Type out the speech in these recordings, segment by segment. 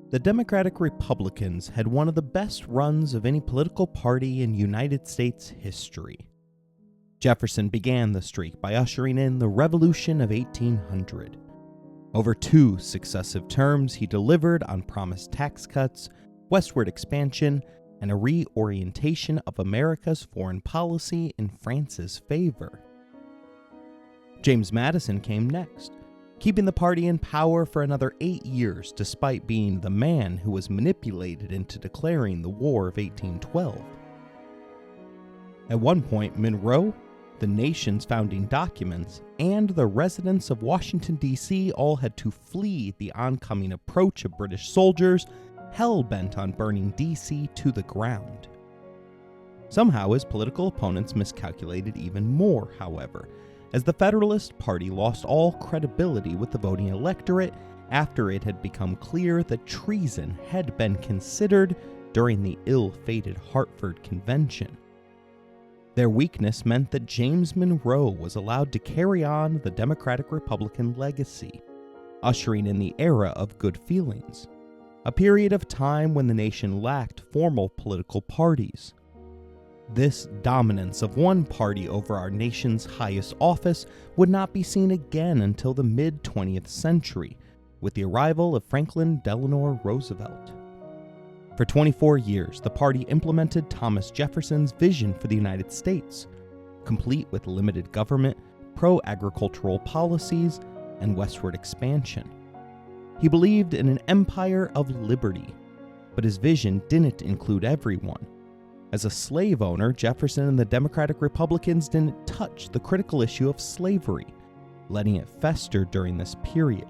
The Democratic Republicans had one of the best runs of any political party in United States history. Jefferson began the streak by ushering in the Revolution of 1800. Over 2 successive terms, he delivered on promised tax cuts, westward expansion, and a reorientation of America's foreign policy in France's favor. James Madison came next, keeping the party in power for another 8 years despite being the man who was manipulated into declaring the War of 1812. At one point, Monroe, the nation's founding documents, and the residents of Washington, D.C. all had to flee the oncoming approach of British soldiers hell-bent on burning D.C. to the ground. Somehow his political opponents miscalculated even more, however, as the Federalist Party lost all credibility with the voting electorate after it had become clear that treason had been considered during the ill-fated Hartford Convention. Their weakness meant that James Monroe was allowed to carry on the Democratic-Republican legacy, ushering in the era of good feelings, a period of time when the nation lacked formal political parties. This dominance of one party over our nation's highest office would not be seen again until the mid-20th century, with the arrival of Franklin Delano Roosevelt. For 24 years, the party implemented Thomas Jefferson's vision for the United States, complete with limited government, pro-agricultural policies, and westward expansion. He believed in an empire of liberty, but his vision didn't include everyone. As a slave owner, Jefferson and the Democratic Republicans didn't touch the critical issue of slavery, letting it fester during this period.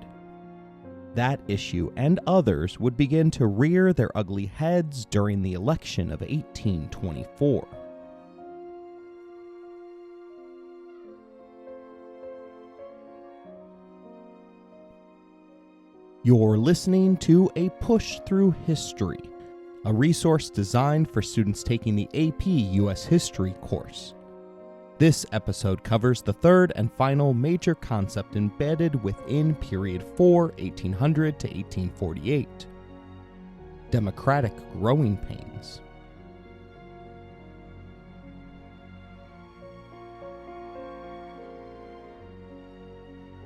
That issue and others would begin to rear their ugly heads during the election of 1824. You're listening to A Push Through History, a resource designed for students taking the AP U.S. History course. This episode covers the third and final major concept embedded within Period 4, 1800 to 1848. Democratic growing pains.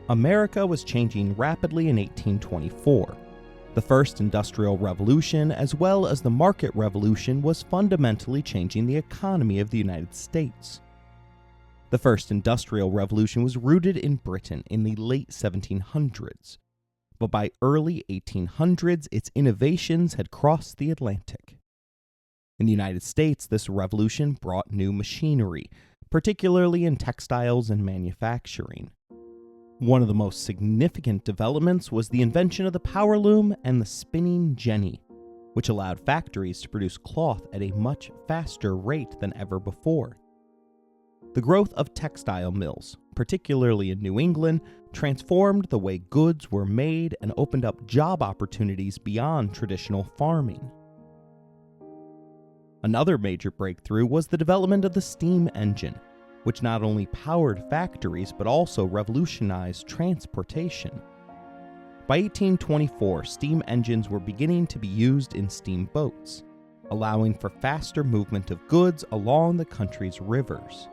America was changing rapidly in 1824. The first industrial revolution, as well as the market revolution, was fundamentally changing the economy of the United States. The first industrial revolution was rooted in Britain in the late 1700s, but by early 1800s, its innovations had crossed the Atlantic. In the United States, this revolution brought new machinery, particularly in textiles and manufacturing. One of the most significant developments was the invention of the power loom and the spinning jenny, which allowed factories to produce cloth at a much faster rate than ever before. The growth of textile mills, particularly in New England, transformed the way goods were made and opened up job opportunities beyond traditional farming. Another major breakthrough was the development of the steam engine, which not only powered factories but also revolutionized transportation. By 1824, steam engines were beginning to be used in steamboats, allowing for faster movement of goods along the country's rivers.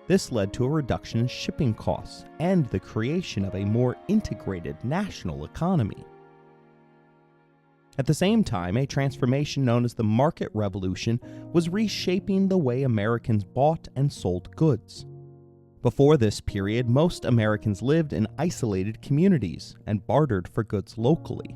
This led to a reduction in shipping costs and the creation of a more integrated national economy. At the same time, a transformation known as the market revolution was reshaping the way Americans bought and sold goods. Before this period, most Americans lived in isolated communities and bartered for goods locally.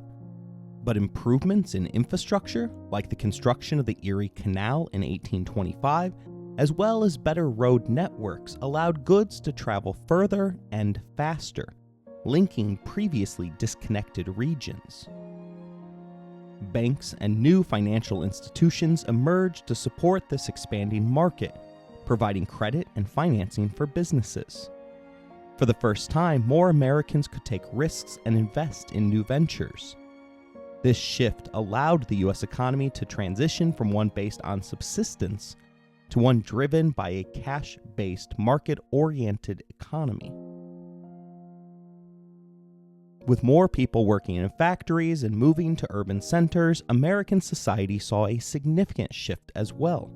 But improvements in infrastructure, like the construction of the Erie Canal in 1825, as well as better road networks, allowed goods to travel further and faster, linking previously disconnected regions. Banks and new financial institutions emerged to support this expanding market, providing credit and financing for businesses. For the first time, more Americans could take risks and invest in new ventures. This shift allowed the U.S. economy to transition from one based on subsistence to one driven by a cash-based, market-oriented economy. With more people working in factories and moving to urban centers, American society saw a significant shift as well.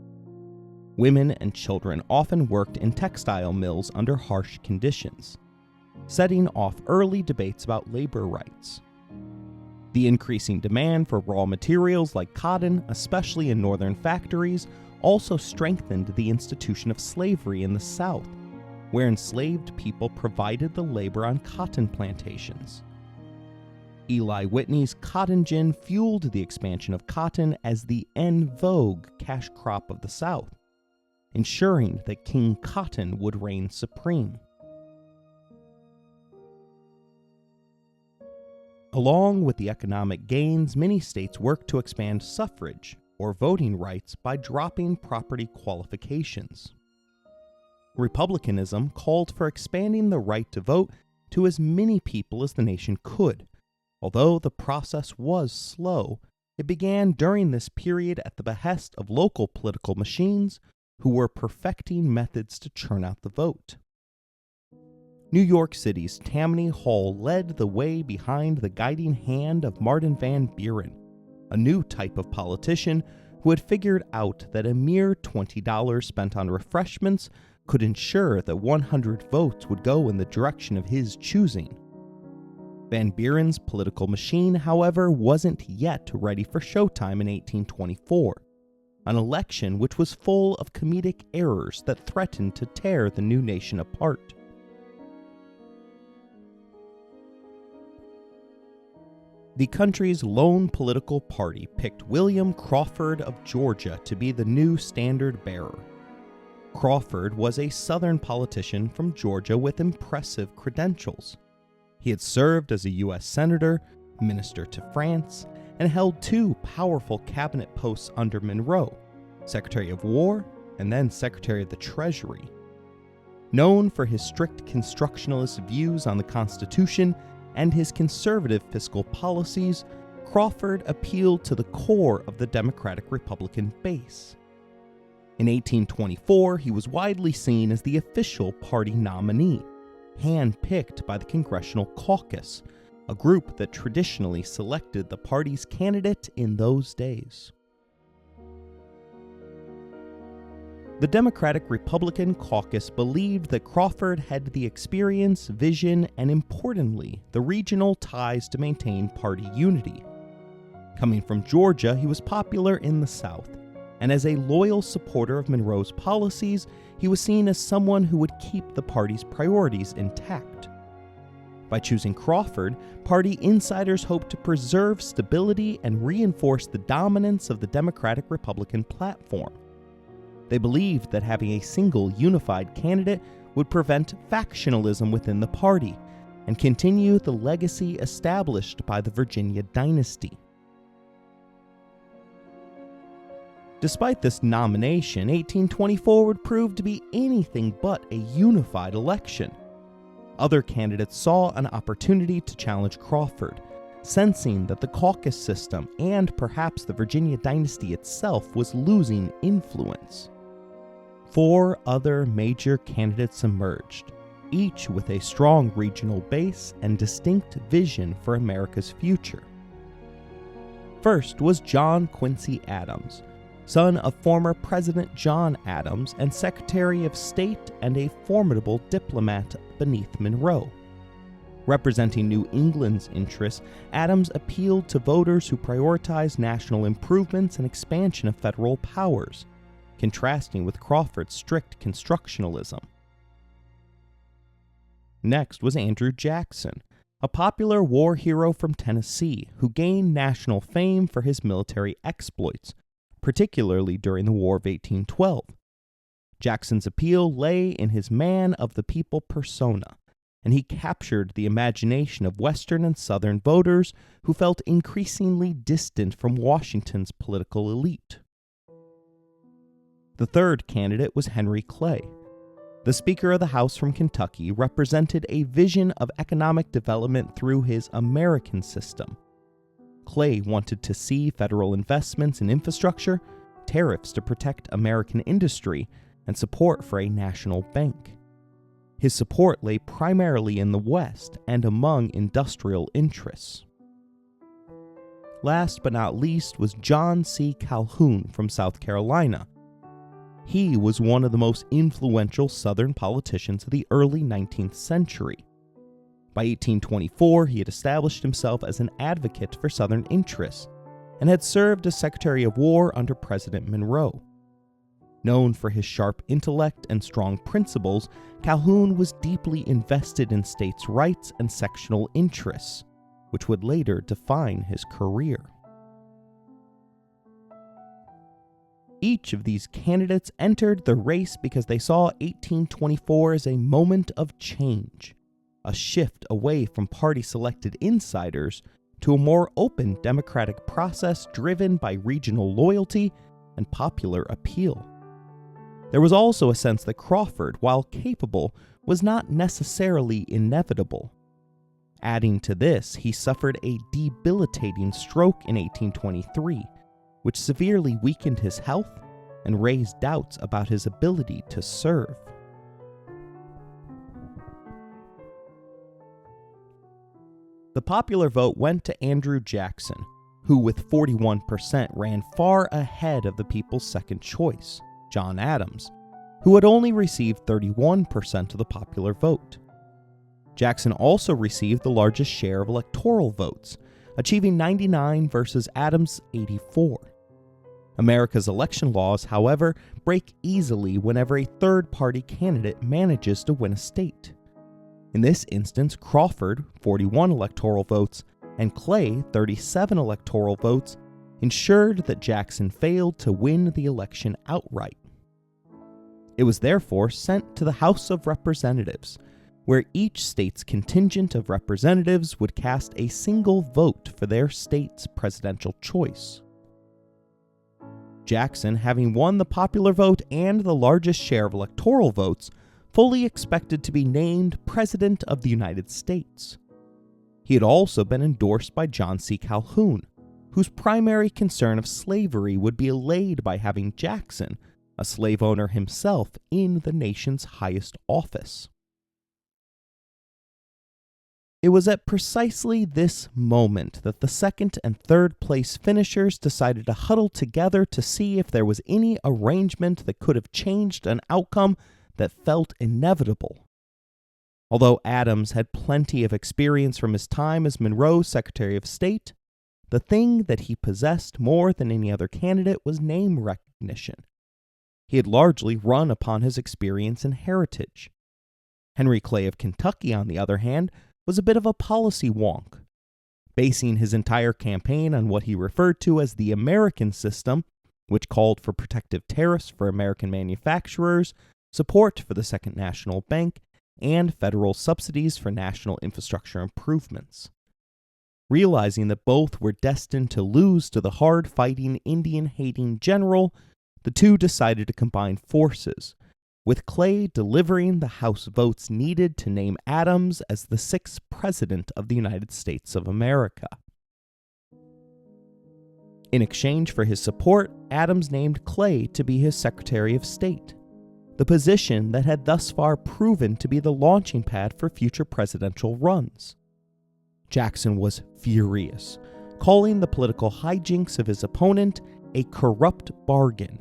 Women and children often worked in textile mills under harsh conditions, setting off early debates about labor rights. The increasing demand for raw materials like cotton, especially in northern factories, also strengthened the institution of slavery in the South, where enslaved people provided the labor on cotton plantations. Eli Whitney's cotton gin fueled the expansion of cotton as the en vogue cash crop of the South, ensuring that King Cotton would reign supreme. Along with the economic gains, many states worked to expand suffrage, or voting rights, by dropping property qualifications. Republicanism called for expanding the right to vote to as many people as the nation could. Although the process was slow, it began during this period at the behest of local political machines who were perfecting methods to churn out the vote. New York City's Tammany Hall led the way behind the guiding hand of Martin Van Buren, a new type of politician who had figured out that a mere $20 spent on refreshments could ensure that 100 votes would go in the direction of his choosing. Van Buren's political machine, however, wasn't yet ready for showtime in 1824, an election which was full of comedic errors that threatened to tear the new nation apart. The country's lone political party picked William Crawford of Georgia to be the new standard bearer. Crawford was a Southern politician from Georgia with impressive credentials. He had served as a U.S. Senator, Minister to France, and held two powerful cabinet posts under Monroe, Secretary of War and then Secretary of the Treasury. Known for his strict constructionalist views on the Constitution and his conservative fiscal policies, Crawford appealed to the core of the Democratic-Republican base. In 1824, he was widely seen as the official party nominee, hand-picked by the Congressional Caucus, a group that traditionally selected the party's candidate in those days. The Democratic-Republican caucus believed that Crawford had the experience, vision, and importantly, the regional ties to maintain party unity. Coming from Georgia, he was popular in the South, and as a loyal supporter of Monroe's policies, he was seen as someone who would keep the party's priorities intact. By choosing Crawford, party insiders hoped to preserve stability and reinforce the dominance of the Democratic-Republican platform. They believed that having a single unified candidate would prevent factionalism within the party and continue the legacy established by the Virginia dynasty. Despite this nomination, 1824 would prove to be anything but a unified election. Other candidates saw an opportunity to challenge Crawford, sensing that the caucus system and perhaps the Virginia dynasty itself was losing influence. 4 other major candidates emerged, each with a strong regional base and distinct vision for America's future. First was John Quincy Adams, son of former President John Adams and Secretary of State and a formidable diplomat beneath Monroe. Representing New England's interests, Adams appealed to voters who prioritized national improvements and expansion of federal powers, contrasting with Crawford's strict constructionalism. Next was Andrew Jackson, a popular war hero from Tennessee who gained national fame for his military exploits, particularly during the War of 1812. Jackson's appeal lay in his man-of-the-people persona, and he captured the imagination of Western and Southern voters who felt increasingly distant from Washington's political elite. The third candidate was Henry Clay. The Speaker of the House from Kentucky represented a vision of economic development through his American system. Clay wanted to see federal investments in infrastructure, tariffs to protect American industry, and support for a national bank. His support lay primarily in the West and among industrial interests. Last but not least was John C. Calhoun from South Carolina. He was one of the most influential Southern politicians of the early 19th century. By 1824, he had established himself as an advocate for Southern interests and had served as Secretary of War under President Monroe. Known for his sharp intellect and strong principles, Calhoun was deeply invested in states' rights and sectional interests, which would later define his career. Each of these candidates entered the race because they saw 1824 as a moment of change, a shift away from party-selected insiders to a more open democratic process driven by regional loyalty and popular appeal. There was also a sense that Crawford, while capable, was not necessarily inevitable. Adding to this, he suffered a debilitating stroke in 1823, which severely weakened his health and raised doubts about his ability to serve. The popular vote went to Andrew Jackson, who with 41% ran far ahead of the people's second choice, John Adams, who had only received 31% of the popular vote. Jackson also received the largest share of electoral votes, achieving 99 versus Adams' 84. America's election laws, however, break easily whenever a third-party candidate manages to win a state. In this instance, Crawford, 41 electoral votes, and Clay, 37 electoral votes, ensured that Jackson failed to win the election outright. It was therefore sent to the House of Representatives, where each state's contingent of representatives would cast a single vote for their state's presidential choice. Jackson, having won the popular vote and the largest share of electoral votes, fully expected to be named President of the United States. He had also been endorsed by John C. Calhoun, whose primary concern of slavery would be allayed by having Jackson, a slave owner himself, in the nation's highest office. It was at precisely this moment that the second and third place finishers decided to huddle together to see if there was any arrangement that could have changed an outcome that felt inevitable. Although Adams had plenty of experience from his time as Monroe's Secretary of State, the thing that he possessed more than any other candidate was name recognition. He had largely run upon his experience and heritage. Henry Clay of Kentucky, on the other hand, was a bit of a policy wonk, basing his entire campaign on what he referred to as the American system, which called for protective tariffs for American manufacturers, support for the Second National Bank, and federal subsidies for national infrastructure improvements. Realizing that both were destined to lose to the hard-fighting, Indian-hating general, the two decided to combine forces, with Clay delivering the House votes needed to name Adams as the 6th President of the United States of America. In exchange for his support, Adams named Clay to be his Secretary of State, the position that had thus far proven to be the launching pad for future presidential runs. Jackson was furious, calling the political hijinks of his opponent a corrupt bargain,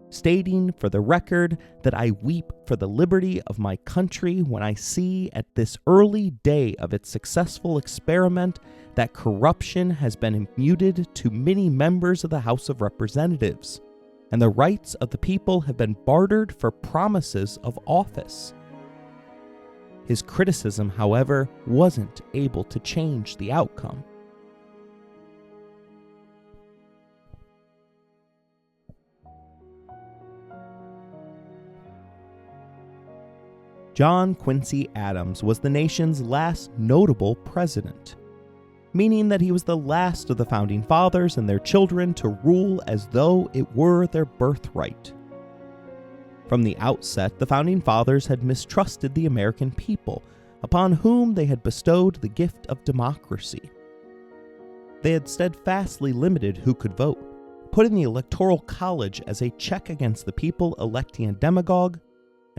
stating for the record that I weep for the liberty of my country when I see at this early day of its successful experiment that corruption has been imputed to many members of the House of Representatives, and the rights of the people have been bartered for promises of office. His criticism, however, wasn't able to change the outcome. John Quincy Adams was the nation's last notable president, meaning that he was the last of the Founding Fathers and their children to rule as though it were their birthright. From the outset, the Founding Fathers had mistrusted the American people, upon whom they had bestowed the gift of democracy. They had steadfastly limited who could vote, putting the Electoral College as a check against the people electing a demagogue,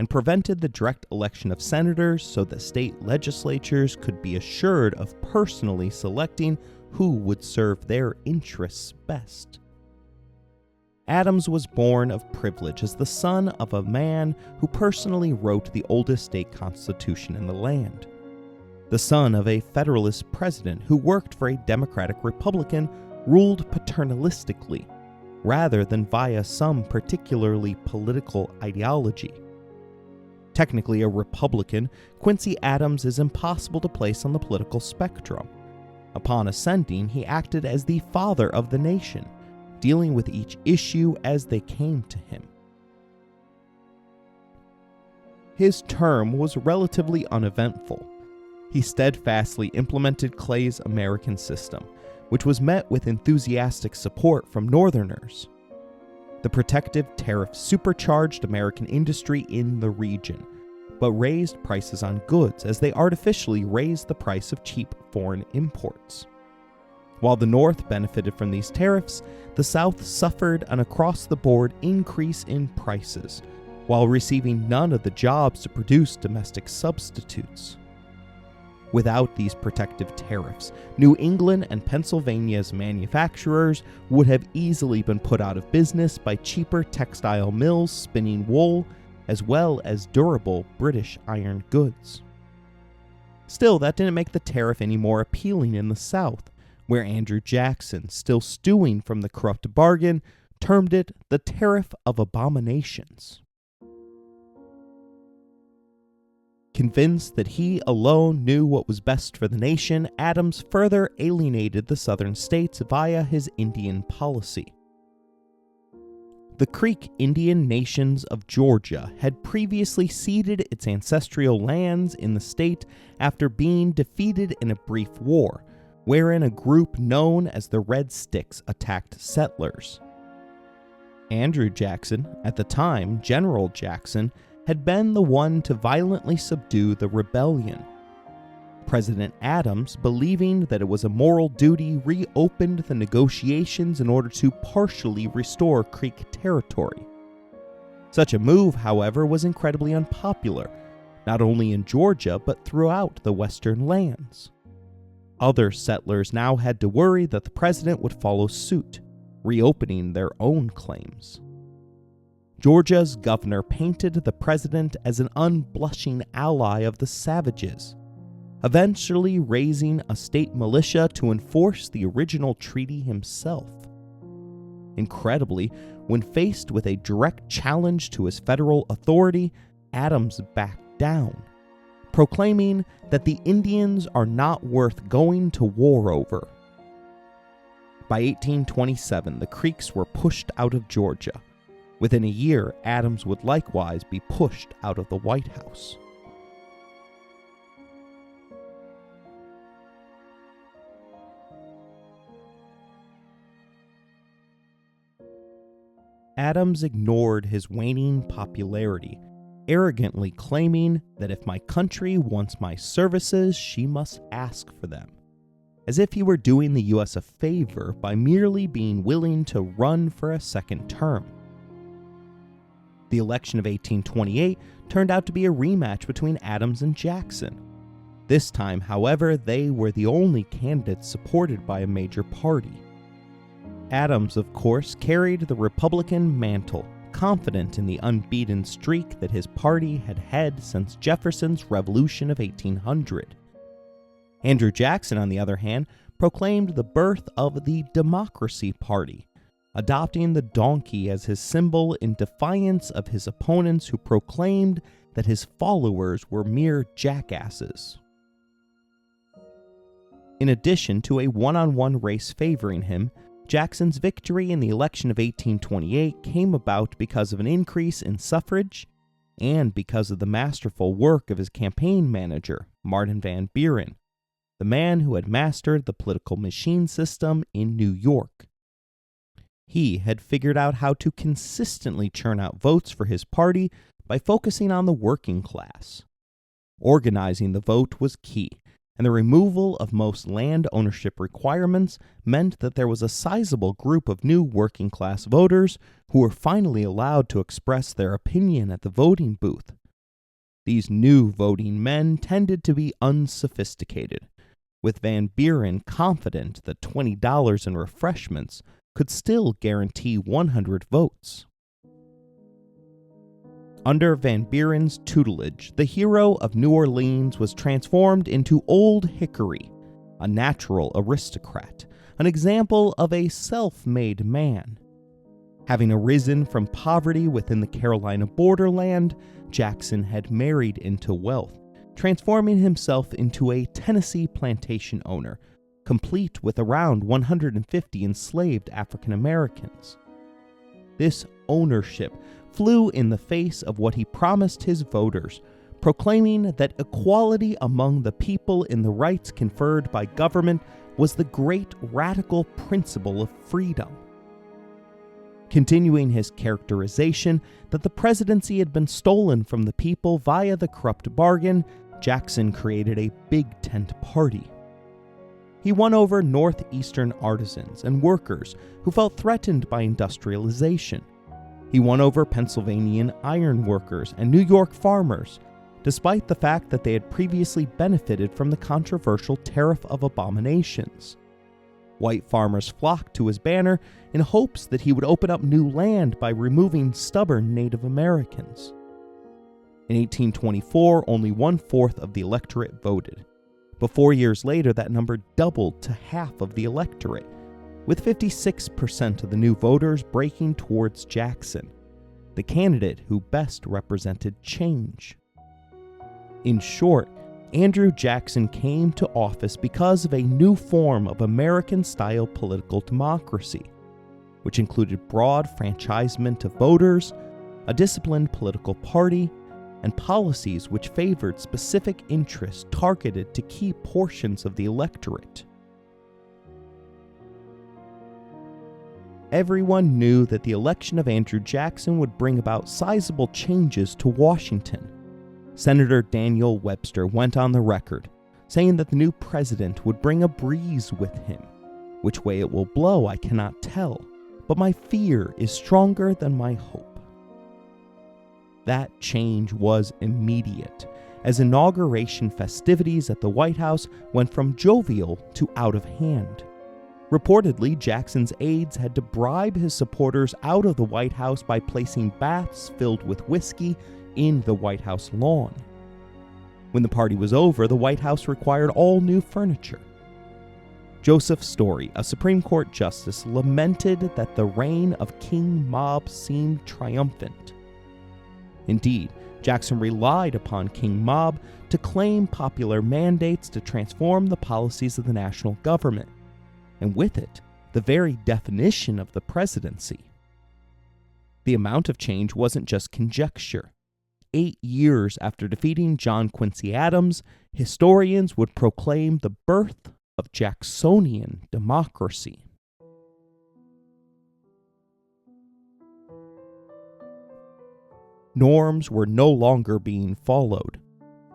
and prevented the direct election of senators so that state legislatures could be assured of personally selecting who would serve their interests best. Adams was born of privilege as the son of a man who personally wrote the oldest state constitution in the land. The son of a Federalist president who worked for a Democratic Republican ruled paternalistically, rather than via some particularly political ideology. Technically a Republican, Quincy Adams is impossible to place on the political spectrum. Upon ascending, he acted as the father of the nation, dealing with each issue as they came to him. His term was relatively uneventful. He steadfastly implemented Clay's American system, which was met with enthusiastic support from Northerners. The protective tariff supercharged American industry in the region, but raised prices on goods as they artificially raised the price of cheap foreign imports. While the North benefited from these tariffs, the South suffered an across-the-board increase in prices, while receiving none of the jobs to produce domestic substitutes. Without these protective tariffs, New England and Pennsylvania's manufacturers would have easily been put out of business by cheaper textile mills spinning wool, as well as durable British iron goods. Still, that didn't make the tariff any more appealing in the South, where Andrew Jackson, still stewing from the corrupt bargain, termed it the Tariff of Abominations. Convinced that he alone knew what was best for the nation, Adams further alienated the southern states via his Indian policy. The Creek Indian nations of Georgia had previously ceded its ancestral lands in the state after being defeated in a brief war, wherein a group known as the Red Sticks attacked settlers. Andrew Jackson, at the time General Jackson, had been the one to violently subdue the rebellion. President Adams, believing that it was a moral duty, reopened the negotiations in order to partially restore Creek territory. Such a move, however, was incredibly unpopular, not only in Georgia but throughout the western lands. Other settlers now had to worry that the president would follow suit, reopening their own claims. Georgia's governor painted the president as an unblushing ally of the savages, eventually raising a state militia to enforce the original treaty himself. Incredibly, when faced with a direct challenge to his federal authority, Adams backed down, proclaiming that the Indians are not worth going to war over. By 1827, the Creeks were pushed out of Georgia. Within a year, Adams would likewise be pushed out of the White House. Adams ignored his waning popularity, arrogantly claiming that if my country wants my services, she must ask for them, as if he were doing the U.S. a favor by merely being willing to run for a second term. The election of 1828 turned out to be a rematch between Adams and Jackson. This time, however, they were the only candidates supported by a major party. Adams, of course, carried the Republican mantle, confident in the unbeaten streak that his party had had since Jefferson's Revolution of 1800. Andrew Jackson, on the other hand, proclaimed the birth of the Democracy Party, adopting the donkey as his symbol in defiance of his opponents who proclaimed that his followers were mere jackasses. In addition to a one-on-one race favoring him, Jackson's victory in the election of 1828 came about because of an increase in suffrage and because of the masterful work of his campaign manager, Martin Van Buren, the man who had mastered the political machine system in New York. He had figured out how to consistently churn out votes for his party by focusing on the working class. Organizing the vote was key, and the removal of most land ownership requirements meant that there was a sizable group of new working class voters who were finally allowed to express their opinion at the voting booth, These new voting men tended to be unsophisticated, with Van Buren confident that $20 in refreshments could still guarantee 100 votes. Under Van Buren's tutelage, the hero of New Orleans was transformed into Old Hickory, a natural aristocrat, an example of a self-made man. Having arisen from poverty within the Carolina borderland, Jackson had married into wealth, transforming himself into a Tennessee plantation owner, complete with around 150 enslaved African Americans. This ownership flew in the face of what he promised his voters, proclaiming that equality among the people in the rights conferred by government was the great radical principle of freedom. Continuing his characterization that the presidency had been stolen from the people via the corrupt bargain, Jackson created a big tent party. He won over northeastern artisans and workers who felt threatened by industrialization. He won over Pennsylvanian iron workers and New York farmers, despite the fact that they had previously benefited from the controversial Tariff of Abominations. White farmers flocked to his banner in hopes that he would open up new land by removing stubborn Native Americans. In 1824, only 1/4 of the electorate voted, but 4 years later that number doubled to half of the electorate, with 56% of the new voters breaking towards Jackson, the candidate who best represented change. In short, Andrew Jackson came to office because of a new form of American-style political democracy, which included broad franchisement of voters, a disciplined political party, and policies which favored specific interests targeted to key portions of the electorate. Everyone knew that the election of Andrew Jackson would bring about sizable changes to Washington. Senator Daniel Webster went on the record, saying that the new president would bring a breeze with him. Which way it will blow, I cannot tell, but my fear is stronger than my hope. That change was immediate, as inauguration festivities at the White House went from jovial to out of hand. Reportedly, Jackson's aides had to bribe his supporters out of the White House by placing baths filled with whiskey in the White House lawn. When the party was over, the White House required all new furniture. Joseph Story, a Supreme Court justice, lamented that the reign of King Mob seemed triumphant. Indeed, Jackson relied upon King Mob to claim popular mandates to transform the policies of the national government, and with it, the very definition of the presidency. The amount of change wasn't just conjecture. 8 years after defeating John Quincy Adams, historians would proclaim the birth of Jacksonian democracy. Norms were no longer being followed.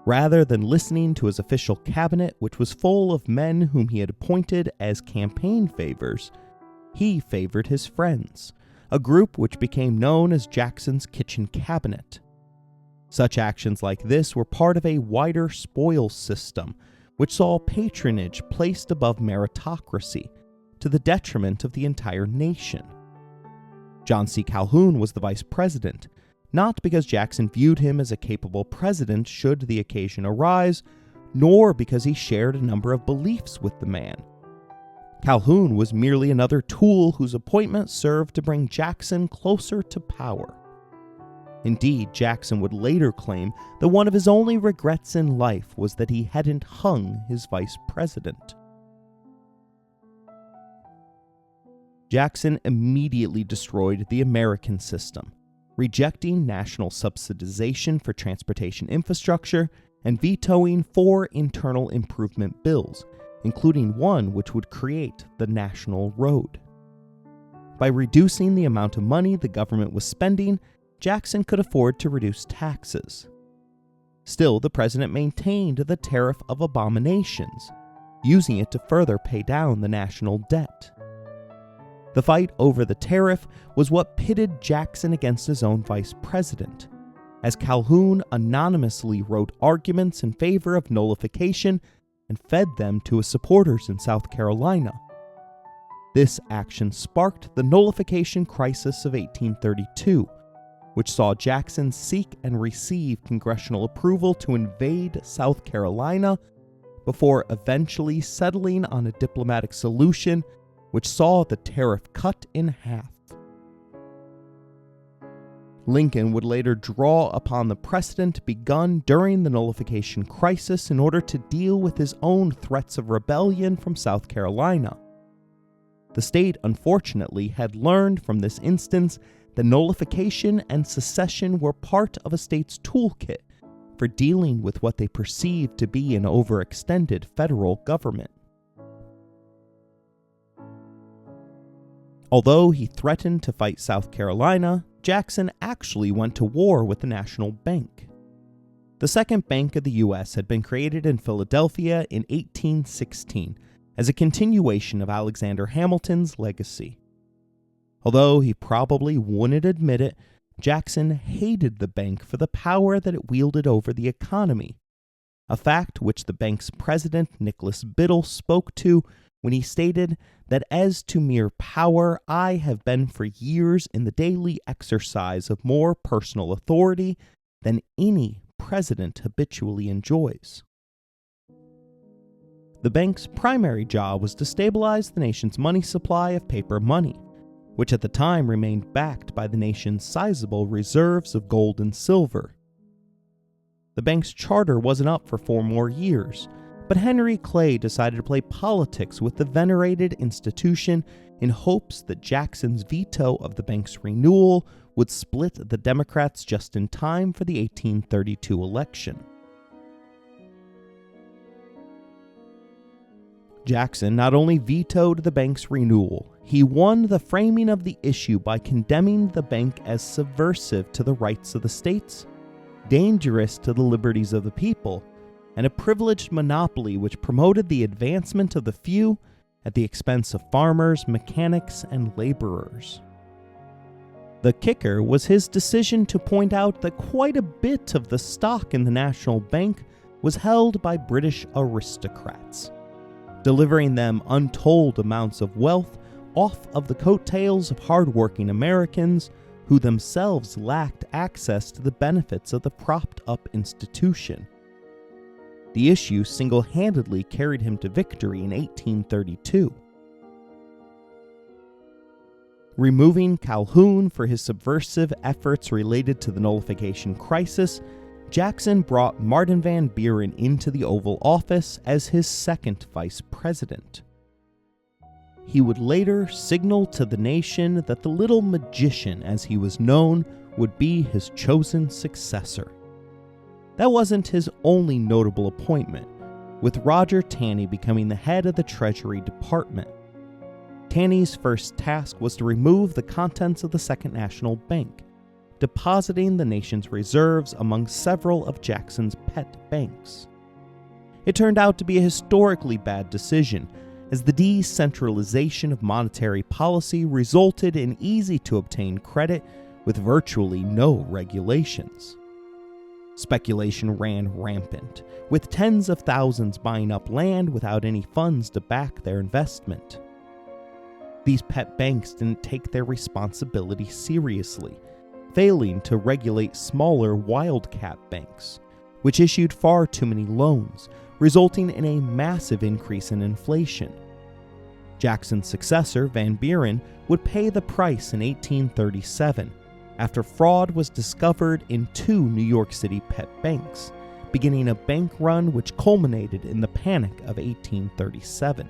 Rather than listening to his official cabinet, which was full of men whom he had appointed as campaign favors, he favored his friends, a group which became known as Jackson's Kitchen Cabinet. Such actions like this were part of a wider spoils system, which saw patronage placed above meritocracy, to the detriment of the entire nation. John C. Calhoun was the vice president, not because Jackson viewed him as a capable president should the occasion arise, nor because he shared a number of beliefs with the man. Calhoun was merely another tool whose appointment served to bring Jackson closer to power. Indeed, Jackson would later claim that one of his only regrets in life was that he hadn't hung his vice president. Jackson immediately destroyed the American system, rejecting national subsidization for transportation infrastructure and vetoing 4 internal improvement bills, including one which would create the national road. By reducing the amount of money the government was spending, Jackson could afford to reduce taxes. Still, the president maintained the Tariff of Abominations, using it to further pay down the national debt. The fight over the tariff was what pitted Jackson against his own vice president, as Calhoun anonymously wrote arguments in favor of nullification and fed them to his supporters in South Carolina. This action sparked the nullification crisis of 1832, which saw Jackson seek and receive congressional approval to invade South Carolina before eventually settling on a diplomatic solution which saw the tariff cut in half. Lincoln would later draw upon the precedent begun during the nullification crisis in order to deal with his own threats of rebellion from South Carolina. The state, unfortunately, had learned from this instance that nullification and secession were part of a state's toolkit for dealing with what they perceived to be an overextended federal government. Although he threatened to fight South Carolina, Jackson actually went to war with the National Bank. The Second Bank of the U.S. had been created in Philadelphia in 1816 as a continuation of Alexander Hamilton's legacy. Although he probably wouldn't admit it, Jackson hated the bank for the power that it wielded over the economy, a fact which the bank's president, Nicholas Biddle, spoke to when he stated that as to mere power, I have been for years in the daily exercise of more personal authority than any president habitually enjoys. The bank's primary job was to stabilize the nation's money supply of paper money, which at the time remained backed by the nation's sizable reserves of gold and silver. The bank's charter wasn't up for 4 more years, but Henry Clay decided to play politics with the venerated institution in hopes that Jackson's veto of the bank's renewal would split the Democrats just in time for the 1832 election. Jackson not only vetoed the bank's renewal, he won the framing of the issue by condemning the bank as subversive to the rights of the states, dangerous to the liberties of the people, and a privileged monopoly which promoted the advancement of the few at the expense of farmers, mechanics, and laborers. The kicker was his decision to point out that quite a bit of the stock in the National Bank was held by British aristocrats, delivering them untold amounts of wealth off of the coattails of hardworking Americans who themselves lacked access to the benefits of the propped-up institution. The issue single-handedly carried him to victory in 1832. Removing Calhoun for his subversive efforts related to the nullification crisis, Jackson brought Martin Van Buren into the Oval Office as his second vice president. He would later signal to the nation that the little magician, as he was known, would be his chosen successor. That wasn't his only notable appointment, with Roger Taney becoming the head of the Treasury Department. Taney's first task was to remove the contents of the Second National Bank, depositing the nation's reserves among several of Jackson's pet banks. It turned out to be a historically bad decision, as the decentralization of monetary policy resulted in easy-to-obtain credit with virtually no regulations. Speculation ran rampant, with tens of thousands buying up land without any funds to back their investment. These pet banks didn't take their responsibility seriously, failing to regulate smaller wildcat banks, which issued far too many loans, resulting in a massive increase in inflation. Jackson's successor, Van Buren, would pay the price in 1837, after fraud was discovered in 2 New York City pet banks, beginning a bank run which culminated in the Panic of 1837.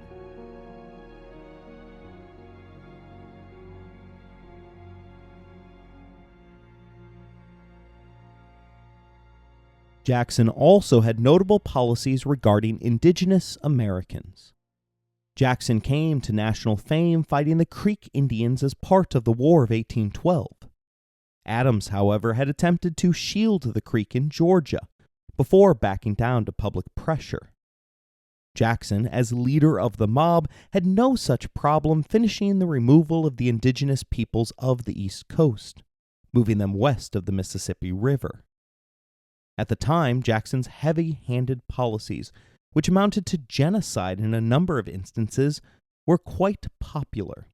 Jackson also had notable policies regarding indigenous Americans. Jackson came to national fame fighting the Creek Indians as part of the War of 1812. Adams, however, had attempted to shield the Creek in Georgia before backing down to public pressure. Jackson, as leader of the mob, had no such problem finishing the removal of the indigenous peoples of the East Coast, moving them west of the Mississippi River. At the time, Jackson's heavy-handed policies, which amounted to genocide in a number of instances, were quite popular.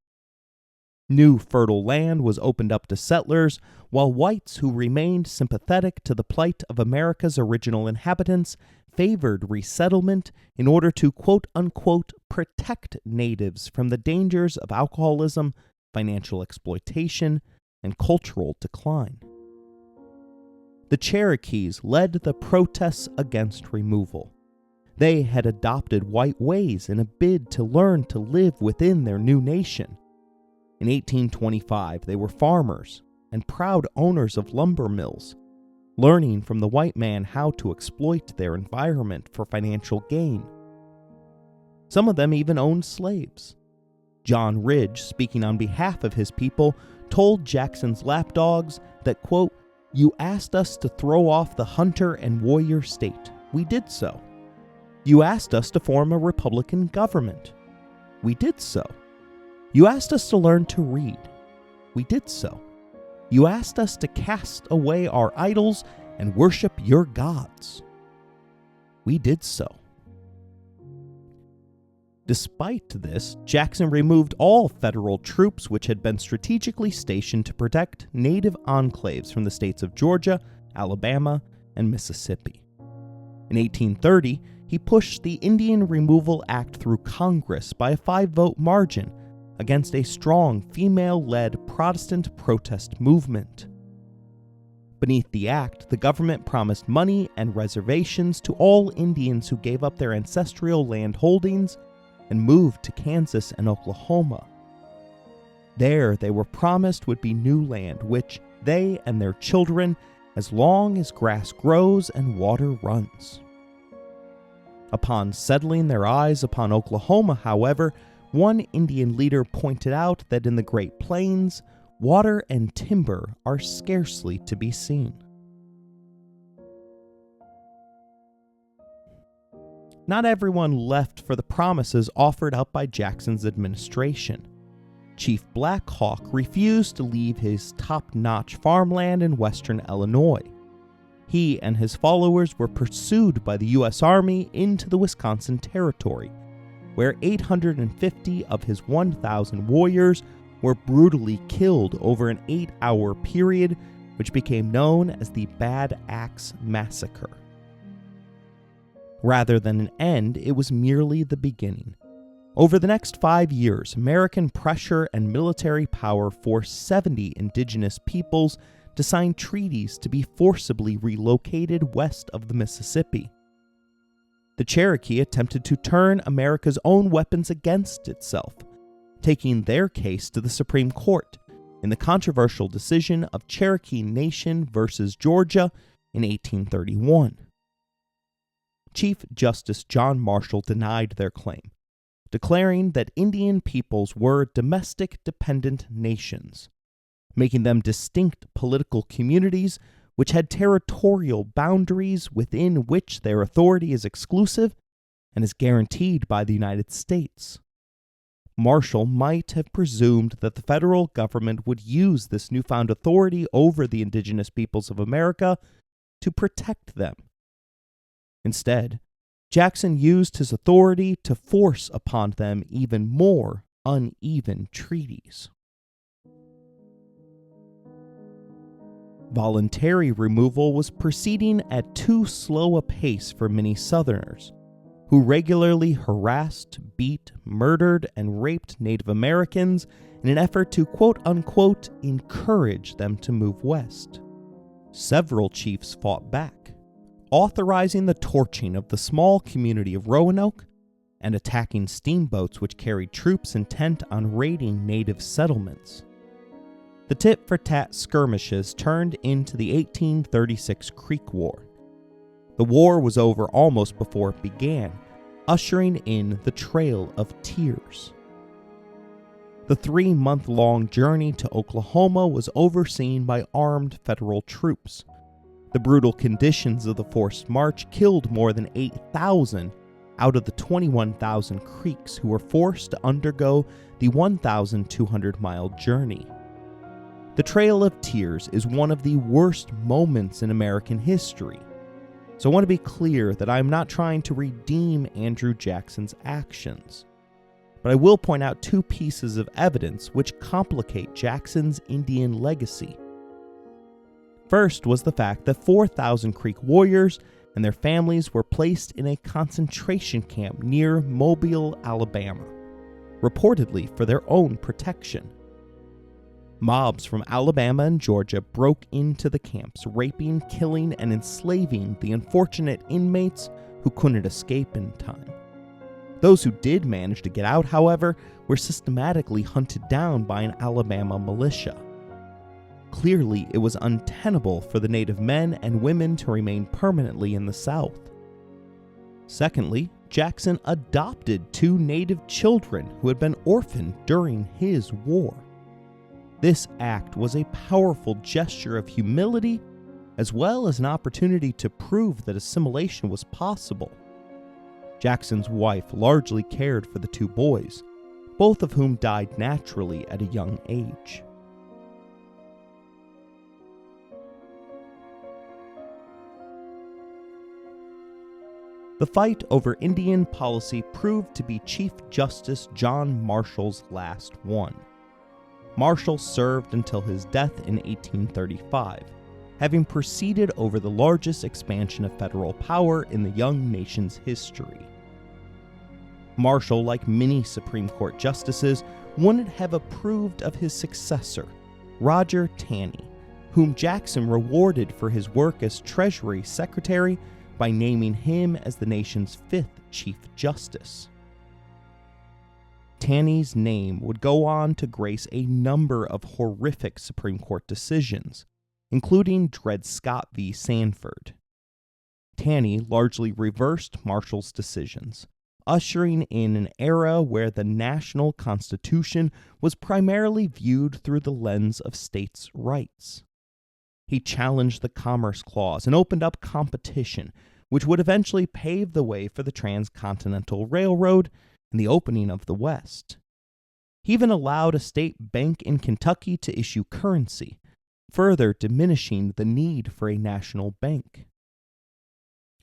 New fertile land was opened up to settlers, while whites who remained sympathetic to the plight of America's original inhabitants favored resettlement in order to quote-unquote protect natives from the dangers of alcoholism, financial exploitation, and cultural decline. The Cherokees led the protests against removal. They had adopted white ways in a bid to learn to live within their new nation. In 1825, they were farmers and proud owners of lumber mills, learning from the white man how to exploit their environment for financial gain. Some of them even owned slaves. John Ridge, speaking on behalf of his people, told Jackson's lapdogs that, quote, "You asked us to throw off the hunter and warrior state. We did so. You asked us to form a republican government. We did so. You asked us to learn to read. We did so. You asked us to cast away our idols and worship your gods. We did so." Despite this, Jackson removed all federal troops which had been strategically stationed to protect native enclaves from the states of Georgia, Alabama, and Mississippi. In 1830, he pushed the Indian Removal Act through Congress by a 5-vote margin against a strong female-led Protestant protest movement. Beneath the act, the government promised money and reservations to all Indians who gave up their ancestral land holdings and moved to Kansas and Oklahoma. There, they were promised would be new land, which they and their children, as long as grass grows and water runs. Upon settling their eyes upon Oklahoma, however, one Indian leader pointed out that in the Great Plains, water and timber are scarcely to be seen. Not everyone left for the promises offered up by Jackson's administration. Chief Black Hawk refused to leave his top-notch farmland in western Illinois. He and his followers were pursued by the U.S. Army into the Wisconsin Territory, where 850 of his 1,000 warriors were brutally killed over an 8-hour period, which became known as the Bad Axe Massacre. Rather than an end, it was merely the beginning. Over the next 5 years, American pressure and military power forced 70 indigenous peoples to sign treaties to be forcibly relocated west of the Mississippi. The Cherokee attempted to turn America's own weapons against itself, taking their case to the Supreme Court in the controversial decision of Cherokee Nation versus Georgia in 1831. Chief Justice John Marshall denied their claim, declaring that Indian peoples were domestic dependent nations, making them distinct political communities which had territorial boundaries within which their authority is exclusive and is guaranteed by the United States. Marshall might have presumed that the federal government would use this newfound authority over the indigenous peoples of America to protect them. Instead, Jackson used his authority to force upon them even more uneven treaties. Voluntary removal was proceeding at too slow a pace for many Southerners, who regularly harassed, beat, murdered, and raped Native Americans in an effort to quote-unquote encourage them to move west. Several chiefs fought back, authorizing the torching of the small community of Roanoke and attacking steamboats which carried troops intent on raiding native settlements. The tit-for-tat skirmishes turned into the 1836 Creek War. The war was over almost before it began, ushering in the Trail of Tears. The 3-month-long journey to Oklahoma was overseen by armed federal troops. The brutal conditions of the forced march killed more than 8,000 out of the 21,000 Creeks who were forced to undergo the 1,200-mile journey. The Trail of Tears is one of the worst moments in American history, So I want to be clear that I am not trying to redeem Andrew Jackson's actions. But I will point out two pieces of evidence which complicate Jackson's Indian legacy. First was the fact that 4,000 Creek warriors and their families were placed in a concentration camp near Mobile, Alabama, reportedly for their own protection. Mobs from Alabama and Georgia broke into the camps, raping, killing, and enslaving the unfortunate inmates who couldn't escape in time. Those who did manage to get out, however, were systematically hunted down by an Alabama militia. Clearly, it was untenable for the native men and women to remain permanently in the South. Secondly, Jackson adopted 2 native children who had been orphaned during his war. This act was a powerful gesture of humility, as well as an opportunity to prove that assimilation was possible. Jackson's wife largely cared for the 2 boys, both of whom died naturally at a young age. The fight over Indian policy proved to be Chief Justice John Marshall's last one. Marshall served until his death in 1835, having presided over the largest expansion of federal power in the young nation's history. Marshall, like many Supreme Court justices, wouldn't have approved of his successor, Roger Taney, whom Jackson rewarded for his work as Treasury Secretary by naming him as the nation's 5th Chief Justice. Taney's name would go on to grace a number of horrific Supreme Court decisions, including Dred Scott v. Sanford. Taney largely reversed Marshall's decisions, ushering in an era where the national constitution was primarily viewed through the lens of states' rights. He challenged the Commerce Clause and opened up competition, which would eventually pave the way for the Transcontinental Railroad and the opening of the West. He even allowed a state bank in Kentucky to issue currency, further diminishing the need for a national bank.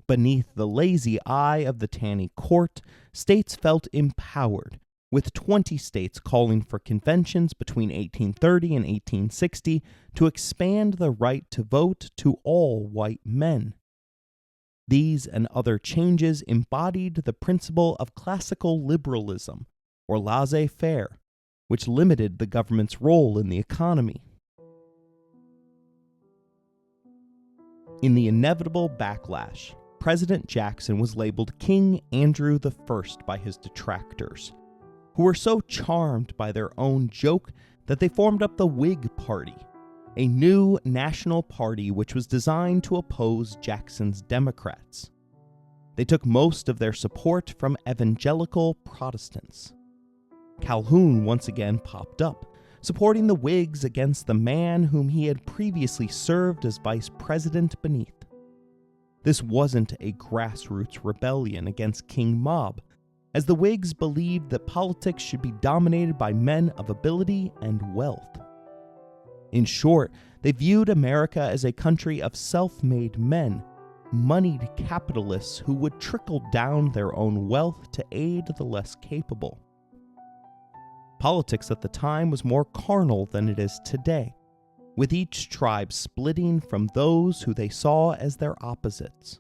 Beneath the lazy eye of the Taney court, states felt empowered, with 20 states calling for conventions between 1830 and 1860 to expand the right to vote to all white men. These and other changes embodied the principle of classical liberalism, or laissez-faire, which limited the government's role in the economy. In the inevitable backlash, President Jackson was labeled King Andrew I by his detractors, who were so charmed by their own joke that they formed up the Whig Party, a new national party which was designed to oppose Jackson's Democrats. They took most of their support from evangelical Protestants. Calhoun once again popped up, supporting the Whigs against the man whom he had previously served as vice president beneath. This wasn't a grassroots rebellion against King Mob, as the Whigs believed that politics should be dominated by men of ability and wealth. In short, they viewed America as a country of self-made men, moneyed capitalists who would trickle down their own wealth to aid the less capable. Politics at the time was more carnal than it is today, with each tribe splitting from those who they saw as their opposites.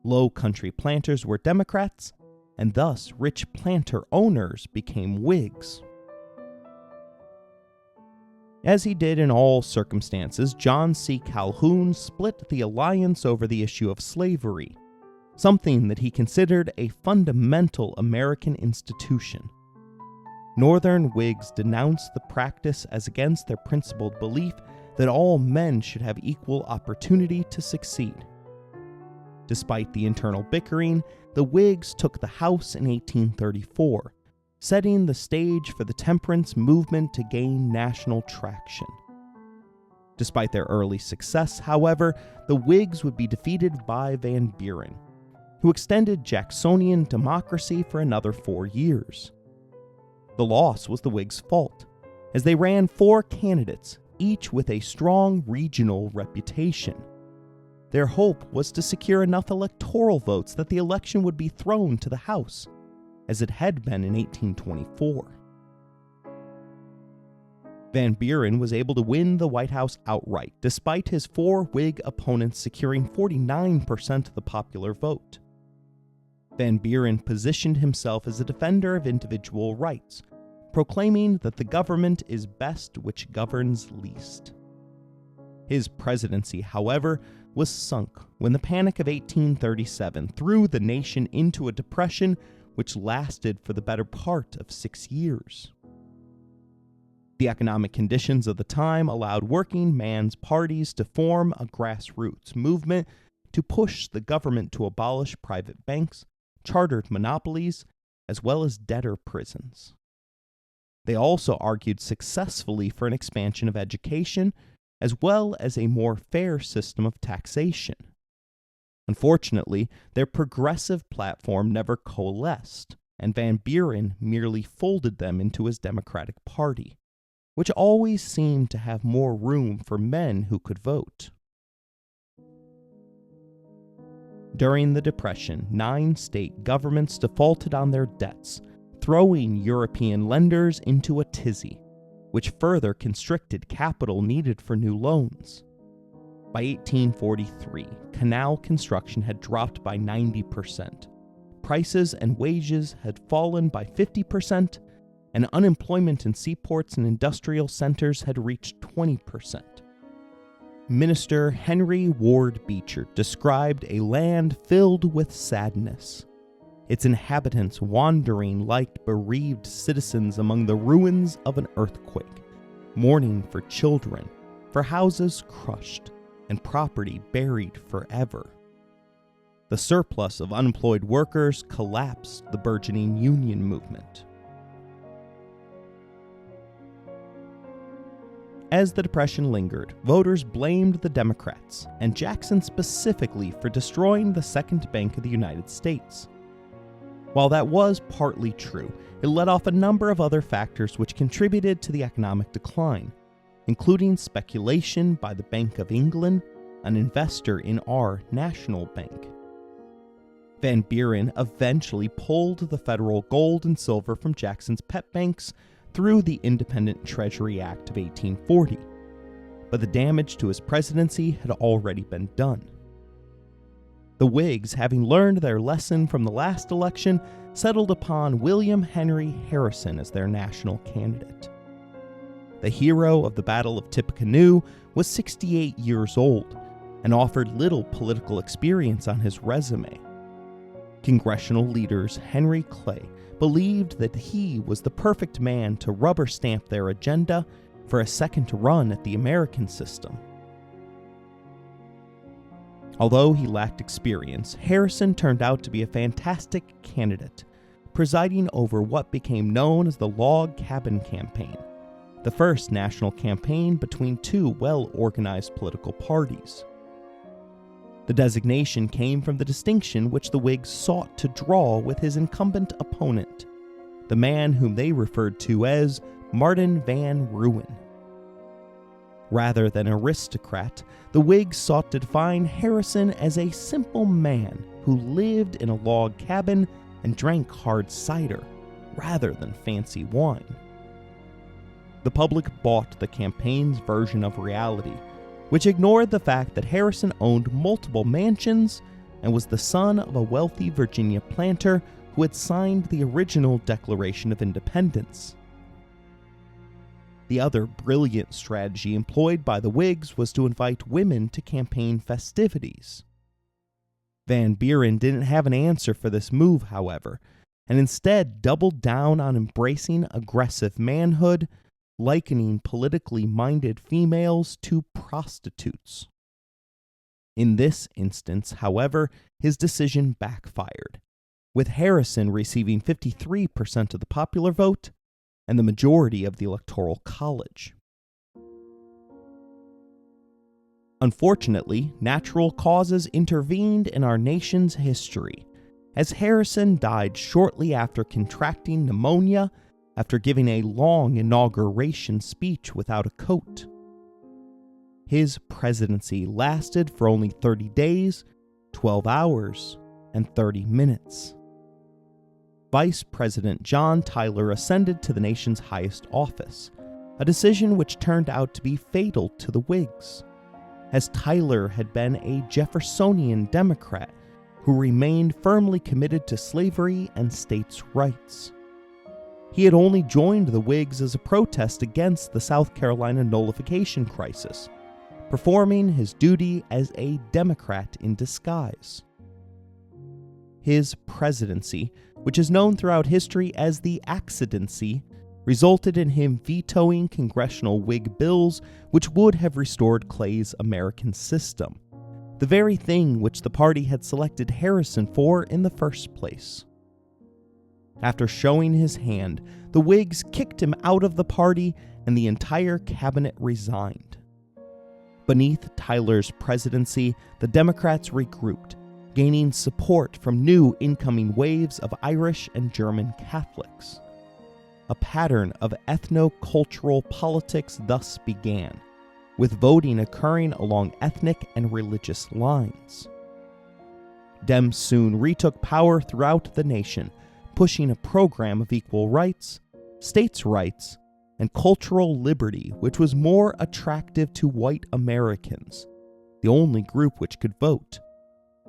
Low country planters were Democrats, and thus rich planter owners became Whigs. As he did in all circumstances, John C. Calhoun split the alliance over the issue of slavery, something that he considered a fundamental American institution. Northern Whigs denounced the practice as against their principled belief that all men should have equal opportunity to succeed. Despite the internal bickering, the Whigs took the House in 1834, setting the stage for the temperance movement to gain national traction. Despite their early success, however, the Whigs would be defeated by Van Buren, who extended Jacksonian democracy for another 4 years. The loss was the Whigs' fault, as they ran 4 candidates, each with a strong regional reputation. Their hope was to secure enough electoral votes that the election would be thrown to the House, as it had been in 1824. Van Buren was able to win the White House outright, despite his 4 Whig opponents securing 49% of the popular vote. Van Buren positioned himself as a defender of individual rights, proclaiming that the government is best which governs least. His presidency, however, was sunk when the Panic of 1837 threw the nation into a depression which lasted for the better part of 6 years. The economic conditions of the time allowed working man's parties to form a grassroots movement to push the government to abolish private banks, chartered monopolies, as well as debtor prisons. They also argued successfully for an expansion of education, as well as a more fair system of taxation. Unfortunately, their progressive platform never coalesced, and Van Buren merely folded them into his Democratic Party, which always seemed to have more room for men who could vote. During the Depression, 9 state governments defaulted on their debts, throwing European lenders into a tizzy, which further constricted capital needed for new loans. By 1843, canal construction had dropped by 90%, prices and wages had fallen by 50%, and unemployment in seaports and industrial centers had reached 20%. Minister Henry Ward Beecher described a land filled with sadness, its inhabitants wandering like bereaved citizens among the ruins of an earthquake, mourning for children, for houses crushed, and property buried forever. The surplus of unemployed workers collapsed the burgeoning union movement. As the Depression lingered, voters blamed the Democrats, and Jackson specifically, for destroying the second bank of the United States. While that was partly true, it let off a number of other factors which contributed to the economic decline, including speculation by the Bank of England, an investor in our national bank. Van Buren eventually pulled the federal gold and silver from Jackson's pet banks through the Independent Treasury Act of 1840, but the damage to his presidency had already been done. The Whigs, having learned their lesson from the last election, settled upon William Henry Harrison as their national candidate. The hero of the Battle of Tippecanoe was 68 years old and offered little political experience on his resume. Congressional leaders Henry Clay believed that he was the perfect man to rubber stamp their agenda for a second run at the American system. Although he lacked experience, Harrison turned out to be a fantastic candidate, presiding over what became known as the Log Cabin Campaign, the first national campaign between 2 well-organized political parties. The designation came from the distinction which the Whigs sought to draw with his incumbent opponent, the man whom they referred to as Martin Van Buren. Rather than aristocrat, the Whigs sought to define Harrison as a simple man who lived in a log cabin and drank hard cider, rather than fancy wine. The public bought the campaign's version of reality, which ignored the fact that Harrison owned multiple mansions and was the son of a wealthy Virginia planter who had signed the original Declaration of Independence. The other brilliant strategy employed by the Whigs was to invite women to campaign festivities. Van Buren didn't have an answer for this move, however, and instead doubled down on embracing aggressive manhood, likening politically minded females to prostitutes. In this instance, however, his decision backfired, with Harrison receiving 53% of the popular vote and the majority of the Electoral College. Unfortunately, natural causes intervened in our nation's history, as Harrison died shortly after contracting pneumonia after giving a long inauguration speech without a coat. His presidency lasted for only 30 days, 12 hours, and 30 minutes. Vice President John Tyler ascended to the nation's highest office, a decision which turned out to be fatal to the Whigs, as Tyler had been a Jeffersonian Democrat who remained firmly committed to slavery and states' rights. He had only joined the Whigs as a protest against the South Carolina nullification crisis, performing his duty as a Democrat in disguise. His presidency, which is known throughout history as the accidency, resulted in him vetoing congressional Whig bills which would have restored Clay's American system, the very thing which the party had selected Harrison for in the first place. After showing his hand, the Whigs kicked him out of the party and the entire cabinet resigned. Beneath Tyler's presidency, the Democrats regrouped, gaining support from new incoming waves of Irish and German Catholics. A pattern of ethno-cultural politics thus began, with voting occurring along ethnic and religious lines. Dems soon retook power throughout the nation, pushing a program of equal rights, states' rights, and cultural liberty which was more attractive to white Americans, the only group which could vote,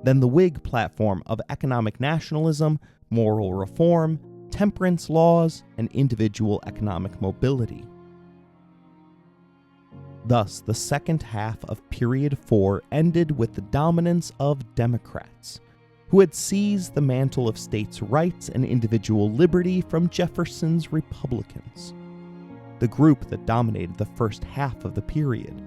than the Whig platform of economic nationalism, moral reform, temperance laws, and individual economic mobility. Thus, the second half of Period 4 ended with the dominance of Democrats, who had seized the mantle of states' rights and individual liberty from Jefferson's Republicans, the group that dominated the first half of the period.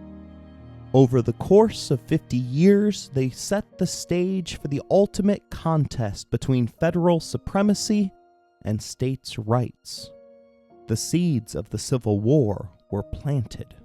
Over the course of 50 years, they set the stage for the ultimate contest between federal supremacy and states' rights. The seeds of the Civil War were planted.